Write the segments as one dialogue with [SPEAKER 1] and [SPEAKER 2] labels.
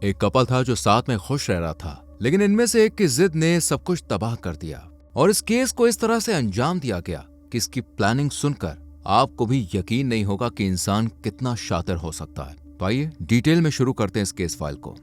[SPEAKER 1] एक कपल था जो साथ में खुश रह रहा था, लेकिन इनमें से एक की जिद ने सब कुछ तबाह कर दिया और इस केस को इस तरह से अंजाम दिया गया कि इसकी प्लानिंग सुनकर आपको भी यकीन नहीं होगा कि इंसान कितना शातिर हो सकता है। तो आइए डिटेल में शुरू करते हैं इस केस फाइल को।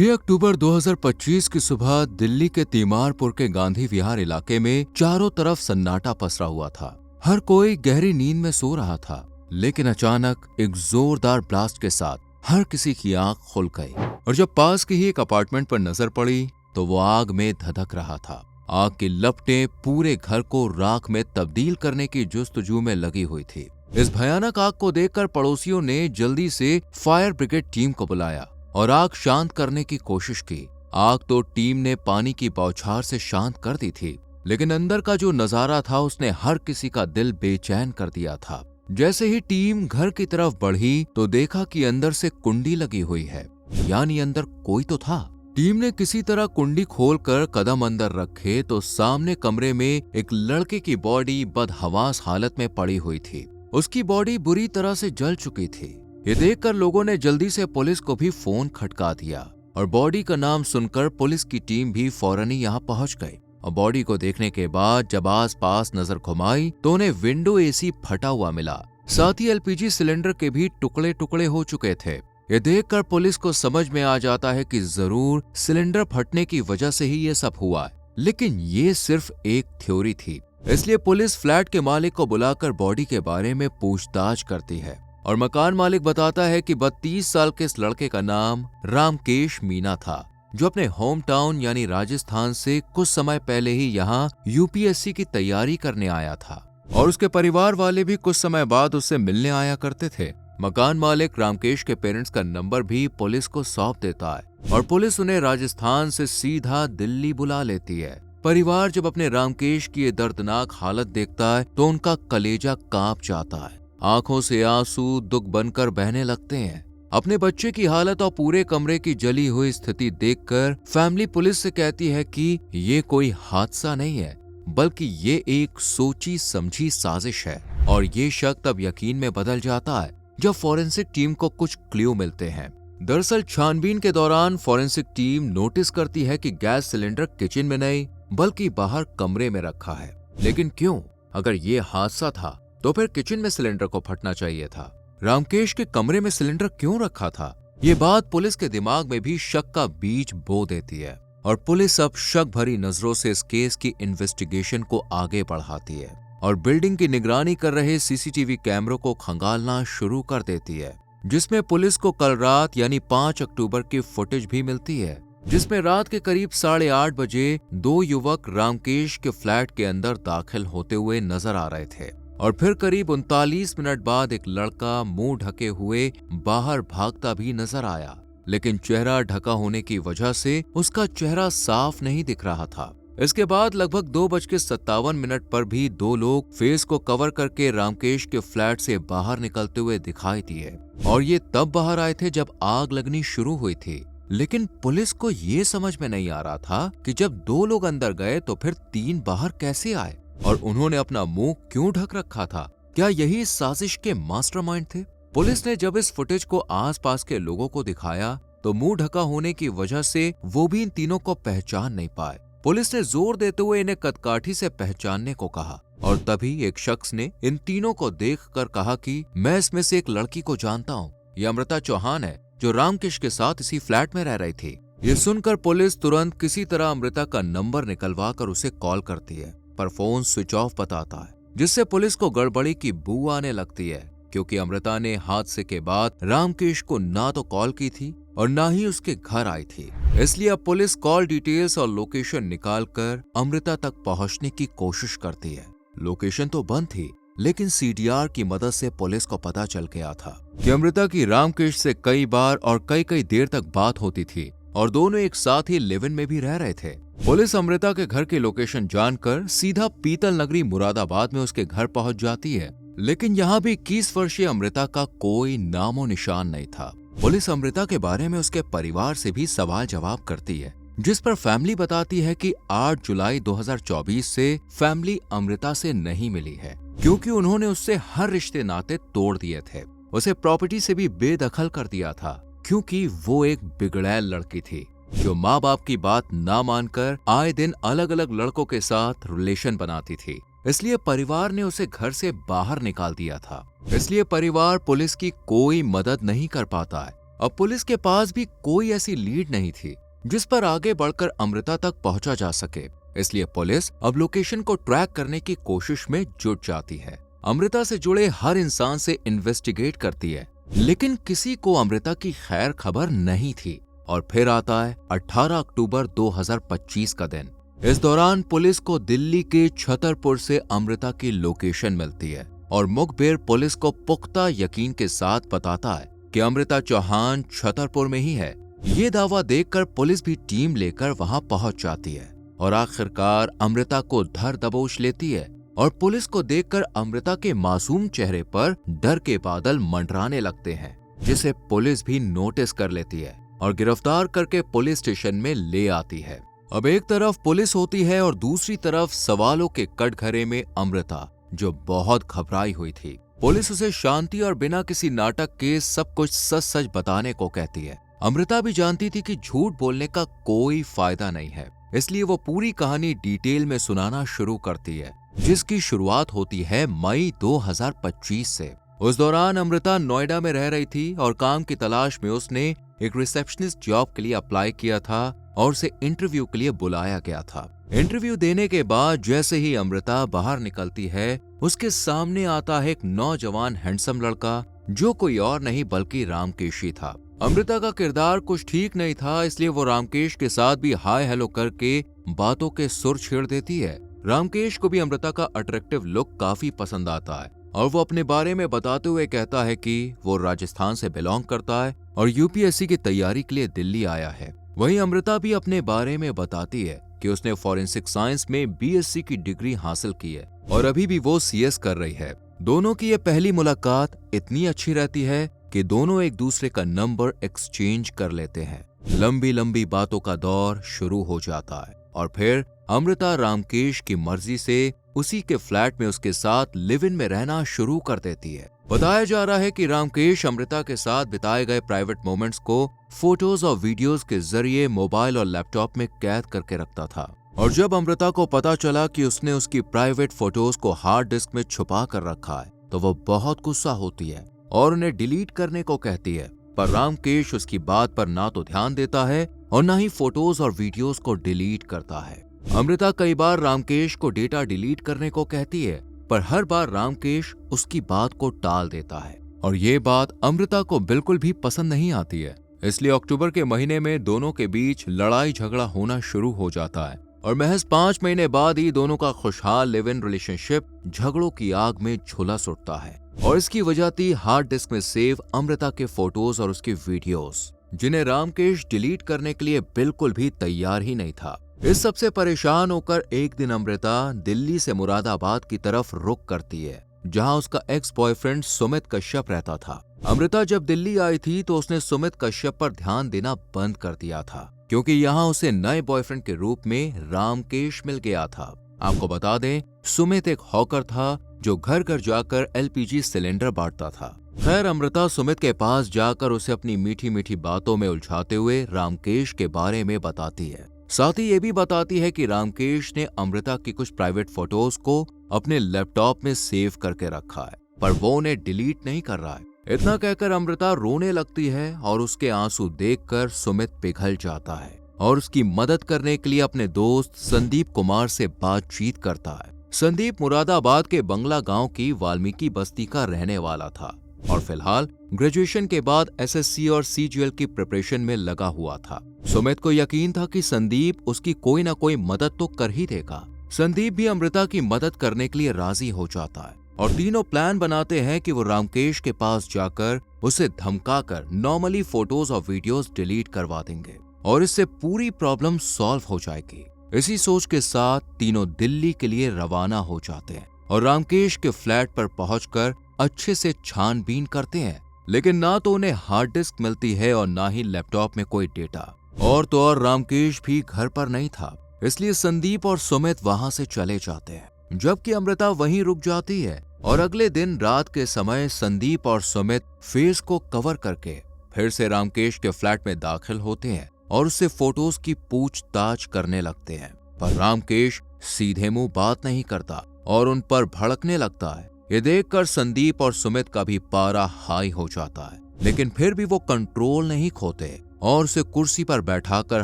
[SPEAKER 1] अक्टूबर 2025 की सुबह दिल्ली के तीमारपुर के गांधी विहार इलाके में चारों तरफ सन्नाटा पसरा हुआ था। हर कोई गहरी नींद में सो रहा था, लेकिन अचानक एक जोरदार ब्लास्ट के साथ हर किसी की आंख खुल गई और जब पास के ही एक अपार्टमेंट पर नजर पड़ी तो वो आग में धधक रहा था। आग की लपटें पूरे घर को राख में तब्दील करने की जुस्तजू में लगी हुई थी। इस भयानक आग को देखकर पड़ोसियों ने जल्दी से फायर ब्रिगेड टीम को बुलाया और आग शांत करने की कोशिश की। आग तो टीम ने पानी की बौछार से शांत कर दी थी, लेकिन अंदर का जो नजारा था उसने हर किसी का दिल बेचैन कर दिया था। जैसे ही टीम घर की तरफ बढ़ी तो देखा कि अंदर से कुंडी लगी हुई है, यानी अंदर कोई तो था। टीम ने किसी तरह कुंडी खोलकर कदम अंदर रखे तो सामने कमरे में एक लड़के की बॉडी बदहवास हालत में पड़ी हुई थी। उसकी बॉडी बुरी तरह से जल चुकी थी। ये देखकर लोगों ने जल्दी से पुलिस को भी फोन खटका दिया और बॉडी का नाम सुनकर पुलिस की टीम भी फौरन ही यहाँ पहुंच गई। और बॉडी को देखने के बाद जब आस-पास नजर घुमाई तो उन्हें विंडो एसी फटा हुआ मिला, साथ ही एलपीजी सिलेंडर के भी टुकड़े टुकड़े हो चुके थे। ये देखकर पुलिस को समझ में आ जाता है कि जरूर सिलेंडर फटने की वजह से ही ये सब हुआ है, लेकिन ये सिर्फ एक थ्योरी थी। इसलिए पुलिस फ्लैट के मालिक को बुलाकर बॉडी के बारे में पूछताछ करती है और मकान मालिक बताता है कि 32 साल के इस लड़के का नाम रामकेश मीना था, जो अपने होम टाउन यानी राजस्थान से कुछ समय पहले ही यहाँ यूपीएससी की तैयारी करने आया था और उसके परिवार वाले भी कुछ समय बाद उससे मिलने आया करते थे। मकान मालिक रामकेश के पेरेंट्स का नंबर भी पुलिस को सौंप देता है और पुलिस उन्हें राजस्थान से सीधा दिल्ली बुला लेती है। परिवार जब अपने रामकेश की ये दर्दनाक हालत देखता है तो उनका कलेजा कांप जाता है। आंखों से आंसू दुख बनकर बहने लगते हैं। अपने बच्चे की हालत और पूरे कमरे की जली हुई स्थिति देखकर फैमिली पुलिस से कहती है कि ये कोई हादसा नहीं है, बल्कि ये एक सोची समझी साजिश है। और ये शक तब यकीन में बदल जाता है जब फॉरेंसिक टीम को कुछ क्लू मिलते हैं। दरअसल छानबीन के दौरान फॉरेंसिक टीम नोटिस करती है कि गैस सिलेंडर किचन में नहीं बल्कि बाहर कमरे में रखा है। लेकिन क्यों? अगर ये हादसा था तो फिर किचन में सिलेंडर को फटना चाहिए था। रामकेश के कमरे में सिलेंडर क्यों रखा था? ये बात पुलिस के दिमाग में भी शक का बीज बो देती है और पुलिस अब शक भरी नजरों से इस केस की इन्वेस्टिगेशन को आगे बढ़ाती है और बिल्डिंग की निगरानी कर रहे सीसीटीवी कैमरों को खंगालना शुरू कर देती है, जिसमें पुलिस को कल रात यानी 5 अक्टूबर की फुटेज भी मिलती है, जिसमें रात के करीब 8:30 बजे 2 युवक रामकेश के फ्लैट के अंदर दाखिल होते हुए नजर आ रहे थे और फिर करीब 39 मिनट बाद एक लड़का मुंह ढके हुए बाहर भागता भी नजर आया, लेकिन चेहरा ढका होने की वजह से उसका चेहरा साफ नहीं दिख रहा था। इसके बाद लगभग 2:57 पर भी 2 लोग फेस को कवर करके रामकेश के फ्लैट से बाहर निकलते हुए दिखाई दिए और ये तब बाहर आए थे जब आग लगनी शुरू हुई थी। लेकिन पुलिस को ये समझ में नहीं आ रहा था कि जब 2 लोग अंदर गए तो फिर 3 बाहर कैसे आए और उन्होंने अपना मुंह क्यों ढक रखा था? क्या यही इस साजिश के मास्टरमाइंड थे? पुलिस ने जब इस फुटेज को आसपास के लोगों को दिखाया तो मुंह ढका होने की वजह से वो भी इन तीनों को पहचान नहीं पाए। पुलिस ने जोर देते हुए इन्हें कदकाठी से पहचानने को कहा और तभी एक शख्स ने इन तीनों को देखकर कहा कि मैं इसमें से एक लड़की को जानता हूँ, ये अमृता चौहान है जो रामकेश के साथ इसी फ्लैट में रह रही थी। ये सुनकर पुलिस तुरंत किसी तरह अमृता का नंबर निकलवा कर उसे कॉल करती है, पर फोन स्विच ऑफ बताता है, जिससे पुलिस को गड़बड़ी की बू आने लगती है, क्योंकि अमृता ने हादसे के बाद रामकेश को ना तो कॉल की थी और ना ही उसके घर आई थी। इसलिए अब पुलिस कॉल डिटेल्स और लोकेशन निकालकर अमृता तक पहुंचने की कोशिश करती है। लोकेशन तो बंद थी, लेकिन सीडीआर की मदद से पुलिस को पता चल गया था कि अमृता की रामकेश से कई बार और कई देर तक बात होती थी और दोनों एक साथ ही लिव इन में भी रह रहे थे। पुलिस अमृता के घर की लोकेशन जानकर सीधा पीतल नगरी मुरादाबाद में उसके घर पहुंच जाती है, लेकिन यहाँ भी 21 वर्षीय अमृता का कोई नामो निशान नहीं था। पुलिस अमृता के बारे में उसके परिवार से भी सवाल जवाब करती है, जिस पर फैमिली बताती है कि 8 जुलाई 2024 से फैमिली अमृता से नहीं मिली है, क्योंकि उन्होंने उससे हर रिश्ते नाते तोड़ दिए थे। उसे प्रॉपर्टी से भी बेदखल कर दिया था, क्योंकि वो एक बिगड़ैल लड़की थी जो माँ बाप की बात ना मानकर आए दिन अलग अलग लड़कों के साथ रिलेशन बनाती थी। इसलिए परिवार ने उसे घर से बाहर निकाल दिया था। इसलिए परिवार पुलिस की कोई मदद नहीं कर पाता है। अब पुलिस के पास भी कोई ऐसी लीड नहीं थी जिस पर आगे बढ़कर अमृता तक पहुंचा जा सके। इसलिए पुलिस अब लोकेशन को ट्रैक करने की कोशिश में जुट जाती है। अमृता से जुड़े हर इंसान से इन्वेस्टिगेट करती है, लेकिन किसी को अमृता की खैर खबर नहीं थी। और फिर आता है 18 अक्टूबर 2025 का दिन। इस दौरान पुलिस को दिल्ली के छतरपुर से अमृता की लोकेशन मिलती है और मुखबिर पुलिस को पुख्ता यकीन के साथ बताता है कि अमृता चौहान छतरपुर में ही है। ये दावा देखकर पुलिस भी टीम लेकर वहां पहुंच जाती है और आखिरकार अमृता को धर दबोच लेती है। और पुलिस को देखकर अमृता के मासूम चेहरे पर डर के बादल मंडराने लगते हैं, जिसे पुलिस भी नोटिस कर लेती है और गिरफ्तार करके पुलिस स्टेशन में ले आती है। अब एक तरफ पुलिस होती है और दूसरी तरफ सवालों के कटघरे में अमृता, जो बहुत घबराई हुई थी। पुलिस उसे शांति और बिना किसी नाटक के सब कुछ सच सच बताने को कहती है। अमृता भी जानती थी कि झूठ बोलने का कोई फायदा नहीं है, इसलिए वो पूरी कहानी डिटेल में सुनाना शुरू करती है, जिसकी शुरुआत होती है मई 2025 से। उस दौरान अमृता नोएडा में रह रही थी और काम की तलाश में उसने एक रिसेप्शनिस्ट जॉब के लिए अप्लाई किया था और उसे इंटरव्यू के लिए बुलाया गया था। इंटरव्यू देने के बाद जैसे ही अमृता बाहर निकलती है, उसके सामने आता है एक नौजवान हैंडसम लड़का, जो कोई और नहीं बल्कि रामकेश ही था। अमृता का किरदार कुछ ठीक नहीं था, इसलिए वो रामकेश के साथ भी हाय हेलो करके बातों के सुर छेड़ देती है। रामकेश को भी अमृता का अट्रैक्टिव लुक काफी पसंद आता है और वो अपने बारे में बताते हुए कहता है कि वो राजस्थान से बिलोंग करता है और यूपीएससी की तैयारी के लिए दिल्ली आया है। वहीं अमृता भी अपने बारे में बताती है कि उसने फॉरेंसिक साइंस में बीएससी की डिग्री हासिल की है और अभी भी वो सीएस कर रही है। दोनों की ये पहली मुलाकात इतनी अच्छी रहती है कि दोनों एक दूसरे का नंबर एक्सचेंज कर लेते हैं। लंबी लंबी बातों का दौर शुरू हो जाता है और फिर अमृता रामकेश की मर्जी से उसी के फ्लैट में उसके साथ लिव इन में रहना शुरू कर देती है। बताया जा रहा है कि रामकेश अमृता के साथ बिताए गए प्राइवेट मोमेंट्स को फोटोज और वीडियोस के जरिए मोबाइल और लैपटॉप में कैद करके रखता था। और जब अमृता को पता चला कि उसने उसकी प्राइवेट फोटोज को हार्ड डिस्क में छुपा कर रखा है, तो वो बहुत गुस्सा होती है और उन्हें डिलीट करने को कहती है। पर रामकेश उसकी बात पर ना तो ध्यान देता है और ना ही फोटोज और वीडियोस को डिलीट करता है। अमृता कई बार रामकेश को डेटा डिलीट करने को कहती है, पर हर बार रामकेश उसकी बात को टाल देता है और ये बात अमृता को बिल्कुल भी पसंद नहीं आती है। इसलिए अक्टूबर के महीने में दोनों के बीच लड़ाई झगड़ा होना शुरू हो जाता है और महज 5 महीने बाद ही दोनों का खुशहाल लिव इन रिलेशनशिप झगड़ों की आग में झुलस उठता है। और इसकी वजह थी हार्ड डिस्क में सेव अमृता के फोटोज और उसकी वीडियोस, जिन्हें रामकेश डिलीट करने के लिए बिल्कुल भी तैयार ही नहीं था। इस सबसे परेशान होकर एक दिन अमृता दिल्ली से मुरादाबाद की तरफ रुख करती है, जहां उसका एक्स बॉयफ्रेंड सुमित कश्यप रहता था। अमृता जब दिल्ली आई थी तो उसने सुमित कश्यप पर ध्यान देना बंद कर दिया था, क्योंकि यहाँ उसे नए बॉयफ्रेंड के रूप में रामकेश मिल गया था। आपको बता दें, सुमित एक हॉकर था जो घर घर जाकर एलपीजी सिलेंडर बांटता था। खैर, अमृता सुमित के पास जाकर उसे अपनी मीठी मीठी बातों में उलझाते हुए रामकेश के बारे में बताती है। साथ ही ये भी बताती है कि रामकेश ने अमृता की कुछ प्राइवेट फोटोज को अपने लैपटॉप में सेव करके रखा है, पर वो उन्हें डिलीट नहीं कर रहा है। इतना कहकर अमृता रोने लगती है और उसके आंसू देखकर सुमित पिघल जाता है और उसकी मदद करने के लिए अपने दोस्त संदीप कुमार से बातचीत करता है। संदीप मुरादाबाद के बंगला गांव की वाल्मीकि बस्ती का रहने वाला था और फिलहाल ग्रेजुएशन के बाद एसएससी और सीजीएल की प्रिपरेशन में लगा हुआ था। सुमित को यकीन था कि संदीप उसकी कोई ना कोई मदद तो कर ही देगा। संदीप भी अमृता की मदद करने के लिए राजी हो जाता है और तीनों प्लान बनाते हैं कि वो रामकेश के पास जाकर उसे धमकाकर नॉर्मली फोटोज और वीडियोस डिलीट करवा देंगे और इससे पूरी प्रॉब्लम सॉल्व हो जाएगी। इसी सोच के साथ तीनों दिल्ली के लिए रवाना हो जाते हैं और रामकेश के फ्लैट पर पहुंचकर अच्छे से छानबीन करते हैं, लेकिन ना तो उन्हें हार्ड डिस्क मिलती है और ना ही लैपटॉप में कोई डेटा। और तो और रामकेश भी घर पर नहीं था, इसलिए संदीप और सुमित वहां से चले जाते हैं, जबकि अमृता वहीं रुक जाती है। और अगले दिन रात के समय संदीप और सुमित फेस को कवर करके फिर से रामकेश के फ्लैट में दाखिल होते हैं और उससे फोटोज की पूछताछ करने लगते हैं। पर रामकेश सीधे मुंह बात नहीं करता और उन पर भड़कने लगता है। ये देखकर संदीप और सुमित का भी पारा हाई हो जाता है, लेकिन फिर भी वो कंट्रोल नहीं खोते और उसे कुर्सी पर बैठाकर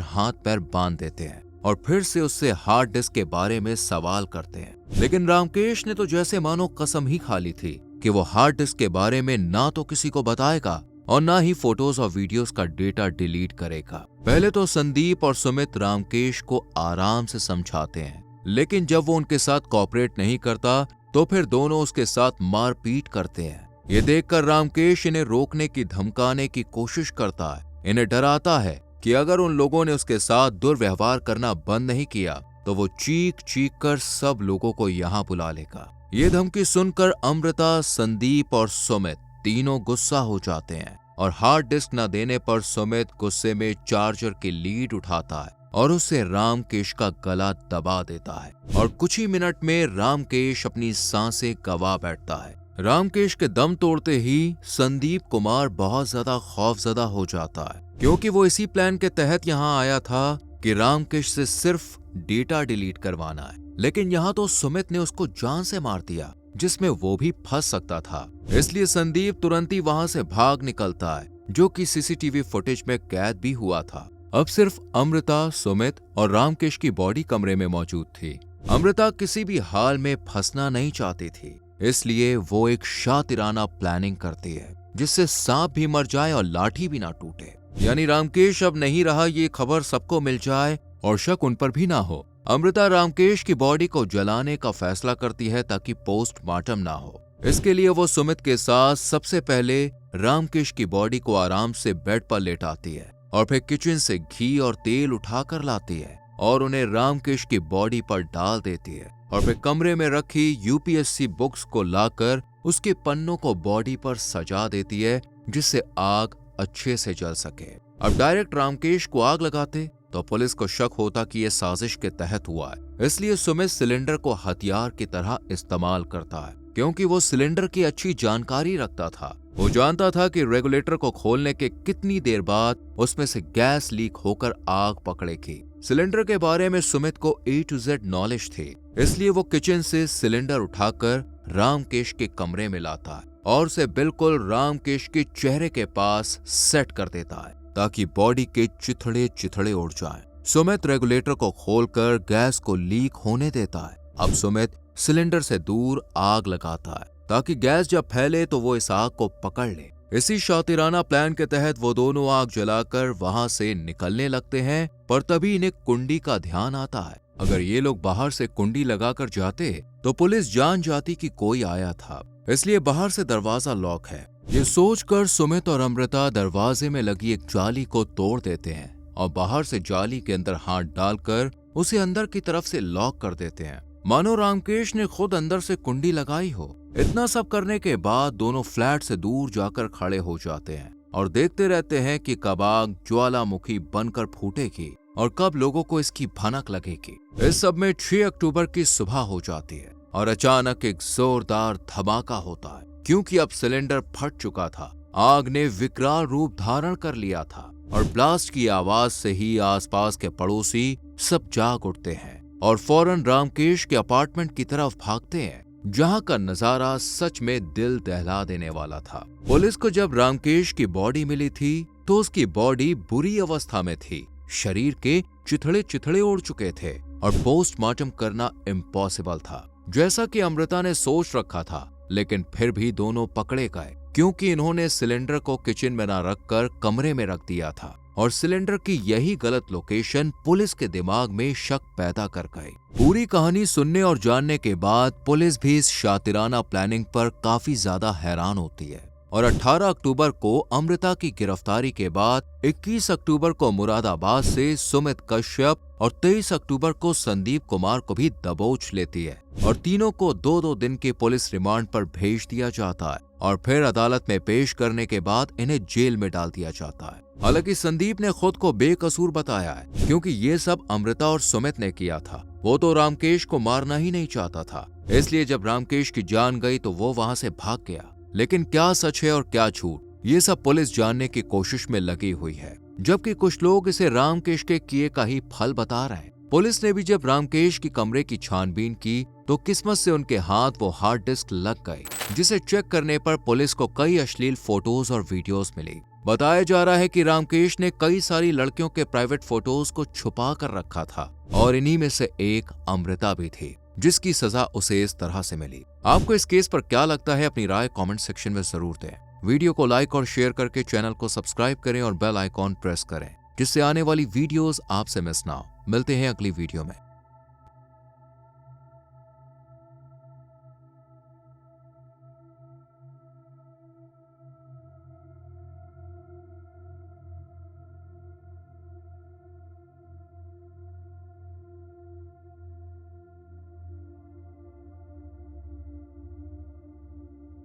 [SPEAKER 1] हाथ पैर बांध देते हैं और फिर से उससे हार्ड डिस्क के बारे में सवाल करते हैं। लेकिन रामकेश ने तो जैसे मानो कसम ही खा ली थी कि वो हार्ड डिस्क के बारे में ना तो किसी को बताएगा और ना ही फोटोज और वीडियोस का डेटा डिलीट करेगा। पहले तो संदीप और सुमित रामकेश को आराम से समझाते हैं, लेकिन जब वो उनके साथ कोऑपरेट नहीं करता तो फिर दोनों उसके साथ मारपीट करते हैं। ये देखकर रामकेश इन्हें रोकने की धमकाने की कोशिश करता है, इन्हें डराता है कि अगर उन लोगों ने उसके साथ दुर्व्यवहार करना बंद नहीं किया तो वो चीख चीख कर सब लोगों को यहाँ बुला लेगा। ये धमकी सुनकर अमृता, संदीप और सुमित तीनों गुस्सा हो जाते हैं और हार्ड डिस्क न देने पर सुमित गुस्से में चार्जर की लीड उठाता है और उससे रामकेश का गला दबा देता है और कुछ ही मिनट में रामकेश अपनी सांसें गवा बैठता है। रामकेश के दम तोड़ते ही संदीप कुमार बहुत ज्यादा खौफजदा हो जाता है, क्योंकि वो इसी प्लान के तहत यहाँ आया था कि रामकेश से सिर्फ डेटा डिलीट करवाना है, लेकिन यहाँ तो सुमित ने उसको जान से मार दिया जिसमें वो भी फंस सकता था। इसलिए संदीप तुरंत ही वहां से भाग निकलता है, जो कि सीसीटीवी फुटेज में कैद भी हुआ था। अब सिर्फ अमृता, सुमित और रामकेश की बॉडी कमरे में मौजूद थी। अमृता किसी भी हाल में फंसना नहीं चाहती थी, इसलिए वो एक शातिराना प्लानिंग करती है जिससे सांप भी मर जाए और लाठी भी ना टूटे। यानी रामकेश अब नहीं रहा, ये खबर सबको मिल जाए और शक उन पर भी ना हो। अमृता रामकेश की बॉडी को जलाने का फैसला करती है ताकि पोस्टमार्टम ना हो। इसके लिए वो सुमित के साथ सबसे पहले रामकेश की बॉडी को आराम से बेड पर लेटाती है और फिर किचन से घी और तेल उठाकर लाती है और उन्हें रामकेश की बॉडी पर डाल देती है और फिर कमरे में रखी यूपीएससी बुक्स को लाकर उसके पन्नों को बॉडी पर सजा देती है जिससे आग अच्छे से जल सके। अब डायरेक्ट रामकेश को आग लगाते तो पुलिस को शक होता कि यह साजिश के तहत हुआ है, इसलिए सुमित सिलेंडर को हथियार की तरह इस्तेमाल करता है, क्योंकि वो सिलेंडर की अच्छी जानकारी रखता था। वो जानता था कि रेगुलेटर को खोलने के कितनी देर बाद उसमें से गैस लीक होकर आग पकड़ेगी। सिलेंडर के बारे में सुमित को A to Z नॉलेज थी, इसलिए वो किचन से सिलेंडर उठाकर रामकेश के कमरे में लाता है और उसे बिल्कुल रामकेश के चेहरे के पास सेट कर देता है ताकि बॉडी के चिथड़े चिथड़े उड़ जाएं। सुमित रेगुलेटर को खोलकर गैस को लीक होने देता है। अब सुमित सिलेंडर से दूर आग लगाता है ताकि गैस जब फैले तो वो इस आग को पकड़ ले। इसी शातिराना प्लान के तहत वो दोनों आग जलाकर वहां से निकलने लगते हैं, पर तभी इन्हें कुंडी का ध्यान आता है। अगर ये लोग बाहर से कुंडी लगाकर जाते तो पुलिस जान जाती कि कोई आया था, इसलिए बाहर से दरवाजा लॉक है। ये सोचकर सुमित और अमृता दरवाजे में लगी एक जाली को तोड़ देते हैं और बाहर से जाली के अंदर हाथ डालकर उसे अंदर की तरफ से लॉक कर देते हैं, मानो रामकेश ने खुद अंदर से कुंडी लगाई हो। इतना सब करने के बाद दोनों फ्लैट से दूर जाकर खड़े हो जाते हैं और देखते रहते हैं कि कब आग ज्वालामुखी बनकर फूटेगी और कब लोगों को इसकी भनक लगेगी। इस सब में 6 अक्टूबर की सुबह हो जाती है और अचानक एक जोरदार धमाका होता है, क्योंकि अब सिलेंडर फट चुका था। आग ने विकराल रूप धारण कर लिया था और ब्लास्ट की आवाज से ही आसपास के पड़ोसी सब जाग उठते हैं और फौरन रामकेश के अपार्टमेंट की तरफ भागते हैं, जहां का नजारा सच में दिल दहला देने वाला था। पुलिस को जब रामकेश की बॉडी मिली थी तो उसकी बॉडी बुरी अवस्था में थी, शरीर के चिथड़े चिथड़े उड़ चुके थे और पोस्टमार्टम करना इम्पॉसिबल था, जैसा कि अमृता ने सोच रखा था। लेकिन फिर भी दोनों पकड़े गए, क्योंकि इन्होंने सिलेंडर को किचन में न रखकर कमरे में रख दिया था और सिलेंडर की यही गलत लोकेशन पुलिस के दिमाग में शक पैदा कर गई। पूरी कहानी सुनने और जानने के बाद पुलिस भी इस शातिराना प्लानिंग पर काफी ज्यादा हैरान होती है और 18 अक्टूबर को अमृता की गिरफ्तारी के बाद 21 अक्टूबर को मुरादाबाद से सुमित कश्यप और 23 अक्टूबर को संदीप कुमार को भी दबोच लेती है और तीनों को 2-2 दिन के पुलिस रिमांड पर भेज दिया जाता है और फिर अदालत में पेश करने के बाद इन्हें जेल में डाल दिया जाता है। हालांकि संदीप ने खुद को बेकसूर बताया है, क्योंकि ये सब अमृता और सुमित ने किया था। वो तो रामकेश को मारना ही नहीं चाहता था, इसलिए जब रामकेश की जान गई तो वो वहां से भाग गया। लेकिन क्या सच है और क्या झूठ, ये सब पुलिस जानने की कोशिश में लगी हुई है, जबकि कुछ लोग इसे रामकेश के किए का ही फल बता रहे हैं। पुलिस ने भी जब रामकेश की कमरे की छानबीन की तो किस्मत से उनके हाथ वो हार्ड डिस्क लग गई, जिसे चेक करने पर पुलिस को कई अश्लील फोटोज और वीडियोस मिली। बताया जा रहा है कि रामकेश ने कई सारी लड़कियों के प्राइवेट फोटोज को छुपा कर रखा था और इन्हीं में से एक अमृता भी थी, जिसकी सजा उसे इस तरह से मिली। आपको इस केस पर क्या लगता है, अपनी राय कमेंट सेक्शन में जरूर दें। वीडियो को लाइक और शेयर करके चैनल को सब्सक्राइब करें और बेल आइकॉन प्रेस करें, जिससे आने वाली वीडियोस आपसे मिस ना हो। मिलते हैं अगली वीडियो में।